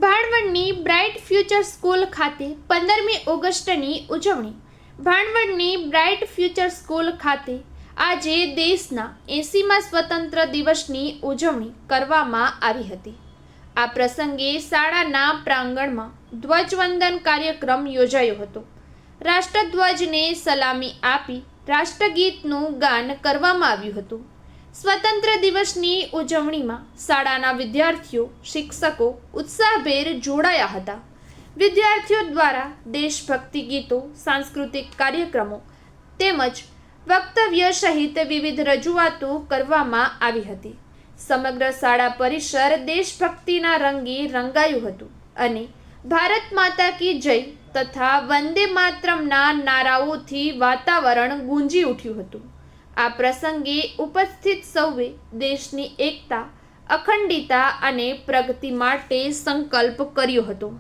ભાણવડની bright future school ખાતે 15મી ઓગસ્ટની ઉજવણી. ભાણવડની bright future school ખાતે આજે દેશના 80મા સ્વતંત્ર દિવસની ઉજવણી કરવામાં આવી હતી. આ પ્રસંગે શાળાના પ્રાંગણમાં ધ્વજવંદન કાર્યક્રમ યોજાયો હતો. રાષ્ટ્રધ્વજને સલામી આપી રાષ્ટ્રગીતનું ગાન કરવામાં આવ્યું હતું. સ્વતંત્ર દિવસની ઉજવણીમાં શાળાના વિદ્યાર્થીઓ, શિક્ષકો ઉત્સાહભેર જોડાયા હતા. વિદ્યાર્થીઓ દ્વારા દેશભક્તિ ગીતો, સાંસ્કૃતિક કાર્યક્રમો તેમજ વક્તવ્ય સહિત વિવિધ રજૂઆતો કરવામાં આવી હતી. સમગ્ર શાળા પરિસર દેશભક્તિના રંગે રંગાયું હતું અને ભારત માતા કી જય તથા વંદે માતરમના નારાઓથી વાતાવરણ ગુંજી ઉઠ્યું હતું. આ પ્રસંગે ઉપસ્થિત સૌએ દેશની એકતા, અખંડિતતા અને પ્રગતિ માટે સંકલ્પ કર્યો હતો.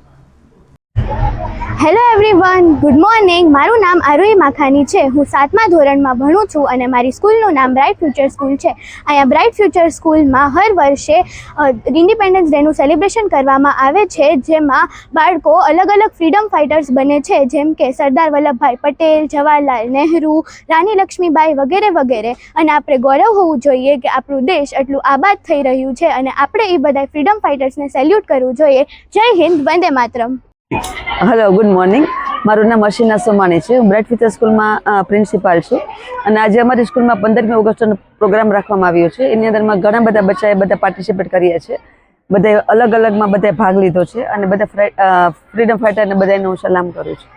Hello everyone, good morning. મારું નામ આરુઈ માખાની છે. હું 7મા ધોરણમાં ભણું છું અને મારી સ્કૂલનું નામ બ્રાઇટ ફ્યુચર સ્કૂલ છે. અહીંયા બ્રાઇટ ફ્યુચર સ્કૂલમાં હર વર્ષે ઇન્ડિપેન્ડન્સ ડેનું સેલિબ્રેશન કરવામાં આવે છે, જેમાં બાળકો અલગ અલગ ફ્રીડમ ફાઇટર્સ બને છે, જેમ કે સરદાર વલ્લભભાઈ પટેલ, જવાહરલાલ નહેરુ, રાણી લક્ષ્મીબાઈ વગેરે વગેરે. અને આપણે ગૌરવ હોવું જોઈએ કે આપણું દેશ એટલું આબાદ થઈ રહ્યું છે અને આપણે એ બધા ફ્રીડમ ફાઇટર્સને સેલ્યુટ કરવું જોઈએ. જય હિન્દ, વંદે માતરમ. Hello, good morning. મારું નામ અશિના સોમાણી છે. હું બ્રાઇટ ફ્યુચર સ્કૂલમાં પ્રિન્સિપાલ છું અને આજે અમારી સ્કૂલમાં 15મી ઓગસ્ટનો પ્રોગ્રામ રાખવામાં આવ્યો છે. એની અંદરમાં ઘણા બધા બચ્ચાએ બધા પાર્ટિસિપેટ કર્યા છે. બધાએ અલગ અલગમાં બધાએ ભાગ લીધો છે અને બધા ફ્રીડમ ફાઇટરને બધાને હું સલામ કરું છું.